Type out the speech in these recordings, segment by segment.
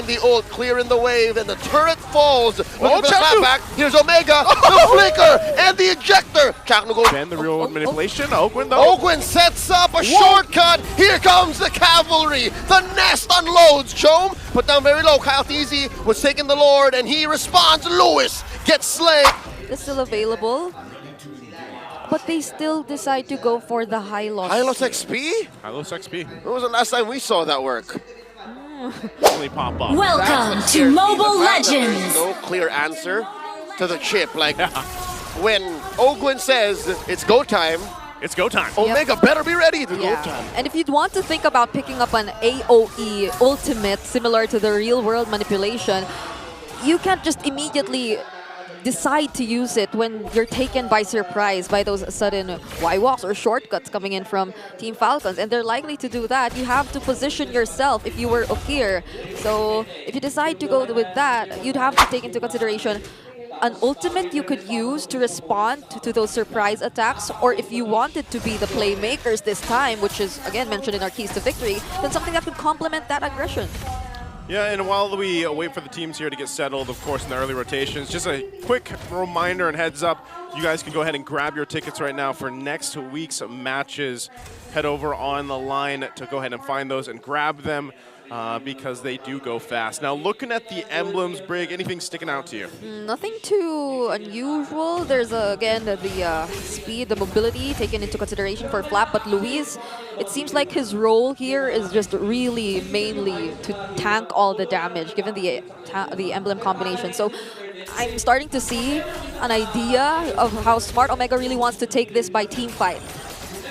find the ult, clearing the wave, and the turret falls. Look at the Chaknu! back. Here's Omega, the flicker, and the ejector. Chaknu goes. Then the real manipulation. Ogwin though. Ogwin sets up a shortcut. Here comes the cavalry. The nest unloads. Chome put down very low. Kyle Teasy was taking the Lord, and he responds. Lewis gets slayed. It's still available, but they still decide to go for the Hylos. Hylos XP? Hylos XP. When was the last time we saw that work? Only pop up. Welcome to Mobile Legends. No clear answer to the chip. Like when Ogwin says it's go time, It's go time. Omega better be ready to go time. And if you'd want to think about picking up an AOE ultimate similar to the real world manipulation, you can't just immediately decide to use it when you're taken by surprise by those sudden Y-walks or shortcuts coming in from Team Falcons, and they're likely to do that. You have to position yourself if you were Okir. So if you decide to go with that, you'd have to take into consideration an ultimate you could use to respond to those surprise attacks, or if you wanted to be the playmakers this time, which is again mentioned in our keys to victory, then something that could complement that aggression. Yeah, and while we wait for the teams here to get settled, of course, in the early rotations, just a quick reminder and heads up, you guys can go ahead and grab your tickets right now for next week's matches. Head over on the line to go ahead and find those and grab them because they do go fast. Now, looking at the emblems, Brig, anything sticking out to you? Nothing too unusual. There's, again, the speed, the mobility taken into consideration for Flap, but Luis, it seems like his role here is just really mainly to tank all the damage, given the emblem combination. So I'm starting to see an idea of how smart Omega really wants to take this by team fight,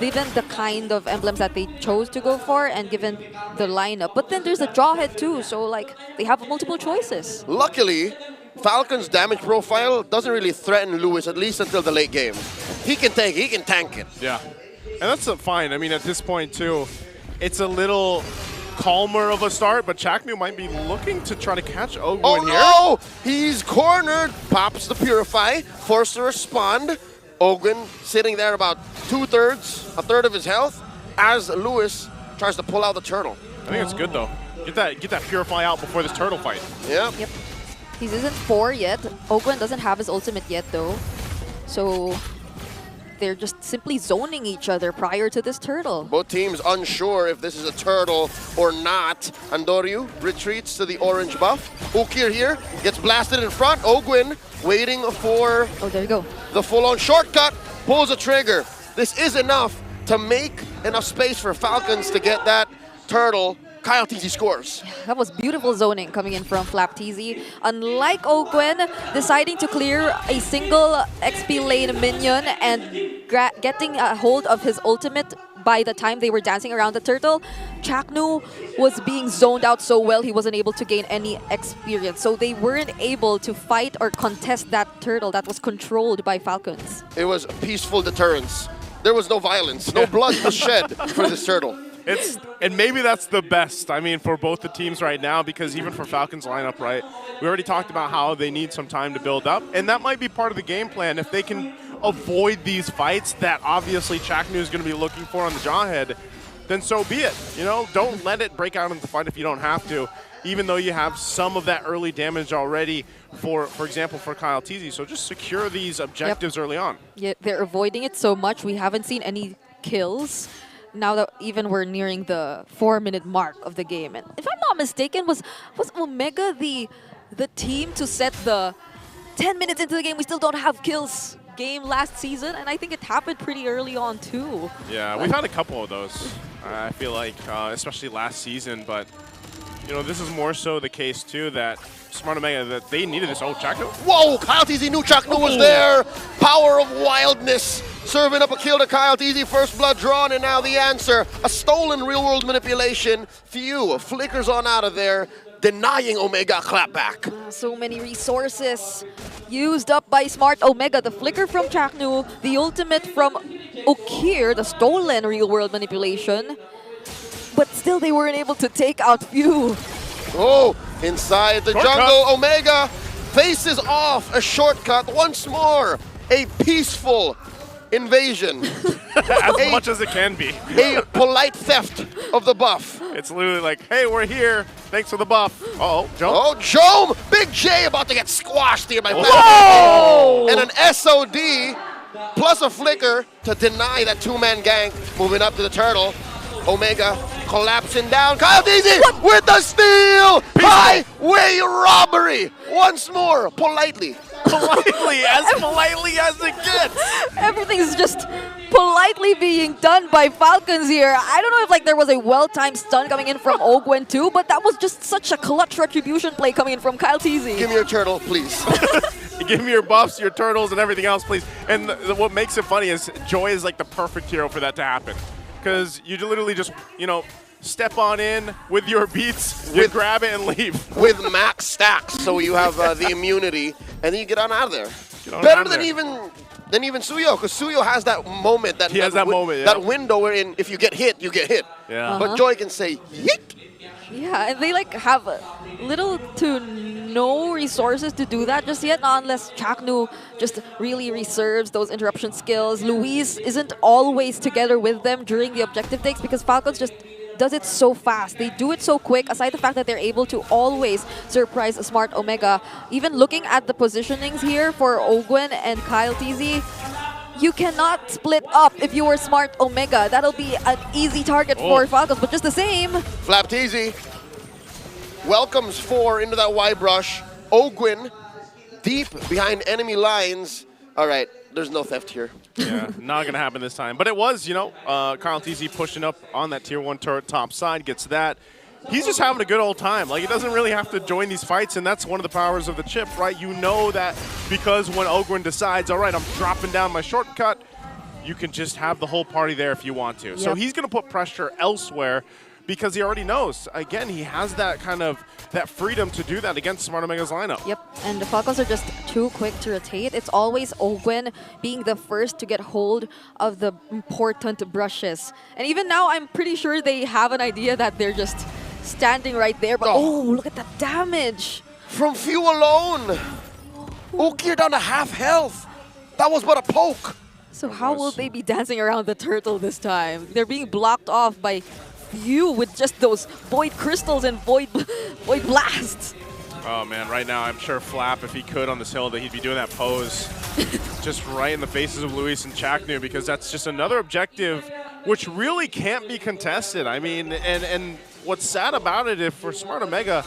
given the kind of emblems that they chose to go for and given the lineup. But then there's a drawhead too, so like they have multiple choices. Luckily, Falcon's damage profile doesn't really threaten Lewis, at least until the late game. He can tank it. Yeah, and that's fine. I mean, at this point too, it's a little calmer of a start, but Chaknu might be looking to try to catch Ogwin here. Oh no! He's cornered, pops the Purify, forced to respond. Ogwin sitting there about a third of his health, as Lewis tries to pull out the turtle. I think it's good though. Get that Purify out before this turtle fight. Yep. He isn't 4 yet. Ogwin doesn't have his ultimate yet though. So they're just simply zoning each other prior to this turtle. Both teams unsure if this is a turtle or not. Andoryu retreats to the orange buff. Ukir here gets blasted in front. Ogwin waiting for there you go. the full-on shortcut, pulls a trigger. This is enough to make enough space for Falcons to get that turtle. Kyle Teasy scores. That was beautiful zoning coming in from Flap TZ. Unlike Ogwin, deciding to clear a single XP lane minion and getting a hold of his ultimate by the time they were dancing around the turtle, Chaknu was being zoned out so well he wasn't able to gain any experience. So they weren't able to fight or contest that turtle that was controlled by Falcons. It was peaceful deterrence. There was no violence, no blood was shed for this turtle. And maybe that's the best, I mean, for both the teams right now, because even for Falcons lineup, right, we already talked about how they need some time to build up, and that might be part of the game plan. If they can avoid these fights that obviously Chaknu is going to be looking for on the Jawhead, then so be it. You know, don't let it break out into the fight if you don't have to, even though you have some of that early damage already, for example, for Kyle Teasy. So just secure these objectives early on. Yeah, they're avoiding it so much. We haven't seen any kills. Now that even we're nearing the 4-minute mark of the game. And if I'm not mistaken, was Omega the team to set the 10 minutes into the game, we still don't have kills game last season? And I think it happened pretty early on too. Yeah, we've had a couple of those, I feel like, especially last season. But, you know, this is more so the case too that Smart Omega, that they needed this. Oh, Chaknu. Whoa, Kyle Teasy knew Chaknu was there. Power of wildness. Serving up a kill to Kyle Teasy, first blood drawn, and now the answer. A stolen real-world manipulation. Few flickers on out of there, denying Omega clapback. So many resources used up by Smart Omega. The flicker from Chaknu, the ultimate from Okir, the stolen real-world manipulation. But still they weren't able to take out Few. Oh, inside the jungle, Omega faces off a shortcut once more. A peaceful invasion. As much as it can be. A polite theft of the buff. It's literally like, hey, we're here. Thanks for the buff. Uh-oh, jump. Oh, Jome! Big J about to get squashed here by Whoa! And an SOD plus a flicker to deny that two-man gank. Moving up to the turtle. Omega collapsing down. Kyle Deasy with the steal! Highway robbery! Once more, politely. Politely as it gets. Everything's just politely being done by Falcons here. I don't know if there was a well-timed stun coming in from Ogwen too, but that was just such a clutch retribution play coming in from Kyle Teasy. Give me your turtle, please. Give me your buffs, your turtles, and everything else, please. And what makes it funny is Joy is like the perfect hero for that to happen. Because you literally just, step on in with your beats, you grab it and leave. With max stacks, so you have the immunity, and then you get on out of there. Better than even Suyo, because Suyo has that moment. That window wherein if you get hit, you get hit. Yeah. But Joy can say, yeet. Yeah, and they have little to no resources to do that just yet, not unless Chaknu just really reserves those interruption skills. Luis isn't always together with them during the objective takes because Falcons just does it so fast. They do it so quick, aside the fact that they're able to always surprise a smart Omega. Even looking at the positionings here for Ogwen and Kyle Teasy, you cannot split up if you were smart Omega. That'll be an easy target for Falcons, but just the same. Flap Teasy welcomes 4 into that Y brush. Ogwen deep behind enemy lines. All right, there's no theft here. Yeah, not going to happen this time. But it was, Kyle Teasy pushing up on that tier 1 turret top side, gets that. He's just having a good old time. He doesn't really have to join these fights, and that's one of the powers of the chip, right? You know that because when Ogwen decides, all right, I'm dropping down my shortcut, you can just have the whole party there if you want to. Yep. So he's going to put pressure elsewhere because he already knows. Again, he has that that freedom to do that against Smart Omega's lineup. Yep, and the Falcons are just too quick to rotate. It's always Ogwen being the first to get hold of the important brushes. And even now, I'm pretty sure they have an idea that they're just standing right there. But look at that damage. From few alone. Ukir down to half health. That was but a poke. So how will they be dancing around the turtle this time? They're being blocked off by few with just those void crystals and void blasts. Oh man, right now I'm sure Flap, if he could on this hill, that he'd be doing that pose just right in the faces of Luis and Chaknu, because that's just another objective which really can't be contested. I mean, and what's sad about it, if for Smart Omega,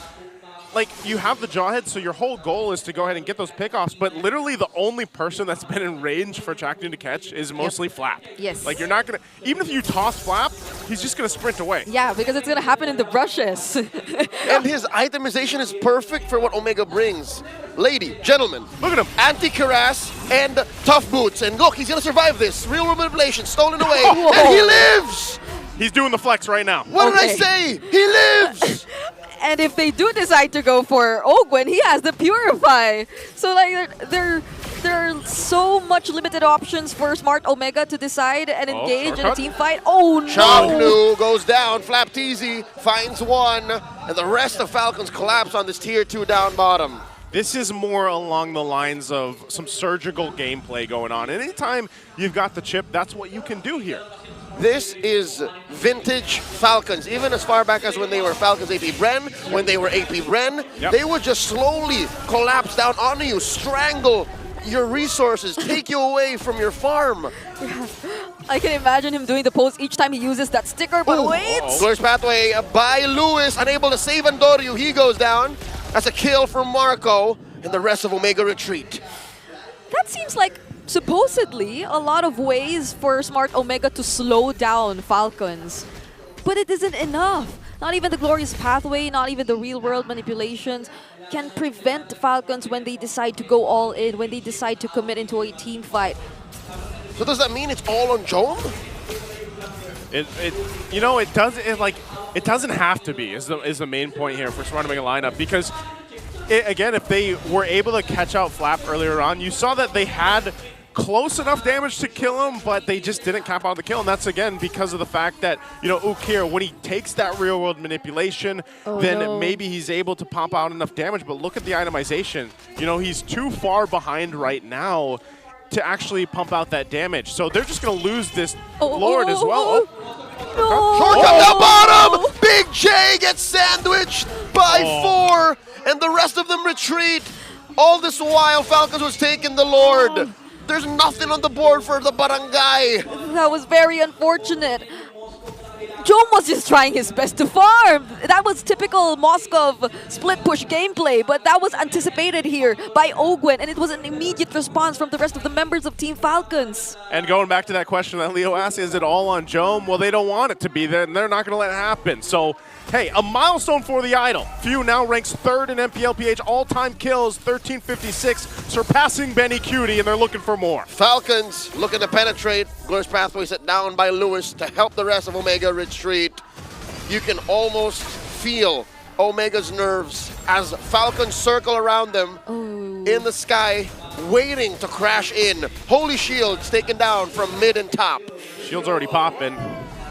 you have the jawhead, so your whole goal is to go ahead and get those pickoffs, but literally the only person that's been in range for Chaknu to catch is mostly Flap. Yes. You're not going to, even if you toss Flap, he's just going to sprint away. Yeah, because it's going to happen in the brushes. And his itemization is perfect for what Omega brings. Lady, gentlemen, look at him. Anti-Karas and tough boots. And look, he's going to survive this. Real world manipulation, stolen away, and he lives! He's doing the flex right now. What did I say? He lives! And if they do decide to go for Ogwen, he has the Purify. So there are so much limited options for Smart Omega to decide and engage in a team fight. Oh no! Chaknu goes down, Flap Teasy finds one, and the rest of Falcons collapse on this tier 2 down bottom. This is more along the lines of some surgical gameplay going on. And anytime you've got the chip, that's what you can do here. This is vintage Falcons. Even as far back as when they were Falcons AP Bren, when they were AP Bren, they would just slowly collapse down onto you, strangle your resources, take you away from your farm. Yeah. I can imagine him doing the pose each time he uses that sticker, but wait! Glorious pathway by Lewis, unable to save Andoryu. He goes down. That's a kill from Marco, and the rest of Omega retreat. That seems like supposedly a lot of ways for Smart Omega to slow down Falcons. But it isn't enough. Not even the glorious pathway, not even the real-world manipulations can prevent Falcons when they decide to go all in, when they decide to commit into a team fight. So does that mean it's all on Jome? It doesn't have to be, is the main point here for Smart Omega lineup, because again, if they were able to catch out Flap earlier on, you saw that they had close enough damage to kill him, but they just didn't cap out the kill, and that's again because of the fact that, Ukir, when he takes that real world manipulation, maybe he's able to pop out enough damage, but look at the itemization. He's too far behind right now, to actually pump out that damage. So they're just going to lose this Lord as well. Shortcut down bottom! Big J gets sandwiched by 4, and the rest of them retreat. All this while, Falcons was taking the Lord. There's nothing on the board for the barangay. That was very unfortunate. Jom was just trying his best to farm. That was typical Moskov split push gameplay, but that was anticipated here by Ogwen, and it was an immediate response from the rest of the members of Team Falcons. And going back to that question that Leo asked, is it all on Jom? Well, they don't want it to be there, and they're not going to let it happen. So, hey, a milestone for the Idol. Few now ranks 3rd in MPLPH all-time kills, 1356, surpassing Benny Cutie, and they're looking for more. Falcons looking to penetrate. Glorious Pathway set down by Lewis to help the rest of Omega retreat. You can almost feel Omega's nerves as Falcons circle around them in the sky, waiting to crash in. Holy Shield's taken down from mid and top. Shield's already popping.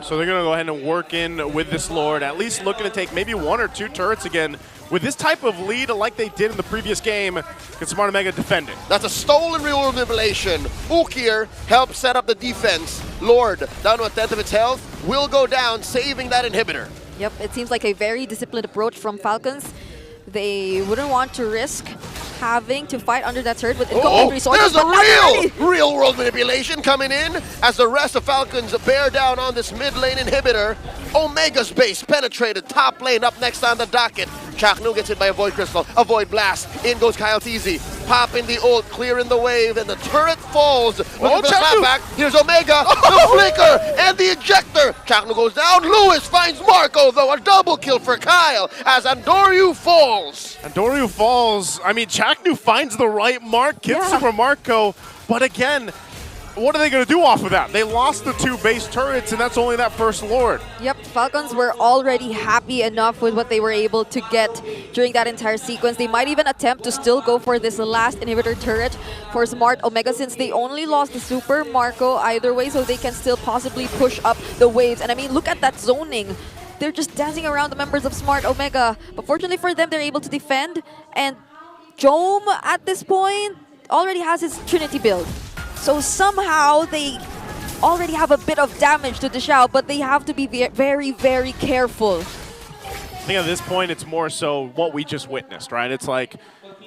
So they're going to go ahead and work in with this Lord, at least looking to take maybe 1 or 2 turrets again. With this type of lead, like they did in the previous game, can Smart Omega defend it? That's a stolen real-world manipulation. Ukir helps set up the defense. Lord, down to 1/10 of its health, will go down, saving that inhibitor. Yep, it seems like a very disciplined approach from Falcons. They wouldn't want to risk having to fight under that turret with incomplete resources. There's a real-world manipulation coming in as the rest of Falcons bear down on this mid-lane inhibitor. Omega's base penetrated, top lane up next on the docket. Chaknu gets hit by a Void Crystal, a Void Blast. In goes Kyle Teasy, popping the ult, clearing the wave, and the turret falls. Looking for the snapback. Here's Omega, the flicker, and the ejector. Chaknu goes down. Lewis finds Marco, though. A double kill for Kyle as Andoryu falls. Andoryu falls. I mean, Chaknu finds the right mark, gets Super Marco, but again, what are they going to do off of that? They lost the 2 base turrets, and that's only that first Lord. Yep, Falcons were already happy enough with what they were able to get during that entire sequence. They might even attempt to still go for this last inhibitor turret for Smart Omega, since they only lost the Super Marco either way, so they can still possibly push up the waves. And I mean, look at that zoning. They're just dancing around the members of Smart Omega. But fortunately for them, they're able to defend. And Jom, at this point, already has his Trinity build. So somehow they already have a bit of damage to dish out, but they have to be very, very careful. I think at this point, it's more so what we just witnessed, right? It's like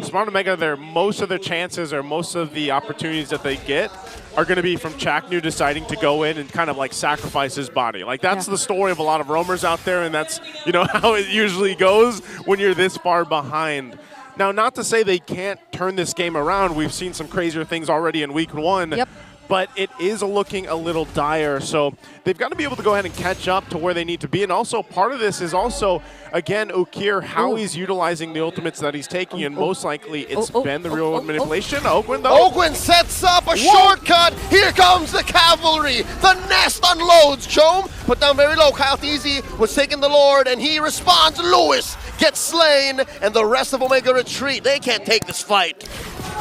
Smart Omega, most of their chances or most of the opportunities that they get are going to be from Chaknu deciding to go in and kind of like sacrifice his body. Like that's the story of a lot of roamers out there, and that's, you know, how it usually goes when you're this far behind. Now, not to say they can't turn this game around. We've seen some crazier things already in week 1. Yep. But it is looking a little dire, so they've got to be able to go ahead and catch up to where they need to be. And also, part of this is also, again, Ukir, how he's utilizing the ultimates that he's taking, and most likely it's been the real manipulation. Ogwen, though. Ogwen sets up a shortcut. Here comes the cavalry. The nest unloads. Chom put down very low. Kyle Teasy was taking the Lord, and he responds. Lewis gets slain, and the rest of Omega retreat. They can't take this fight.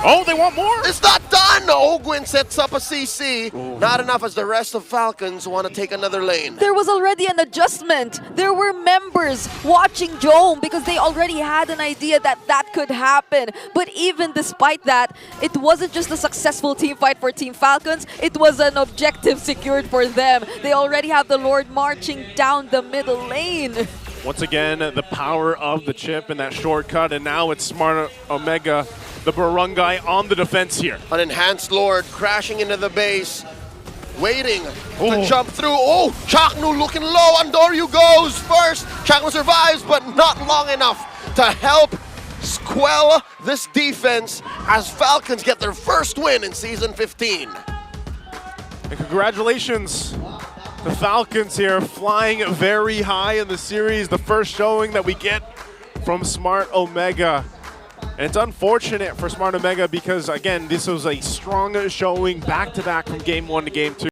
Oh, they want more? It's not done! Ogwen sets up a CC. Not enough as the rest of Falcons want to take another lane. There was already an adjustment. There were members watching Jom because they already had an idea that that could happen. But even despite that, it wasn't just a successful team fight for Team Falcons. It was an objective secured for them. They already have the Lord marching down the middle lane. Once again, the power of the chip and that shortcut, and now it's Smart Omega, the barangay on the defense here. An enhanced Lord crashing into the base, waiting to jump through. Oh, Chaknu looking low. Andoryu goes first. Chaknu survives, but not long enough to help quell this defense as Falcons get their first win in Season 15. And congratulations. The Falcons here flying very high in the series. The first showing that we get from Smart Omega. And it's unfortunate for Smart Omega because, again, this was a strong showing back-to-back from Game 1 to Game 2.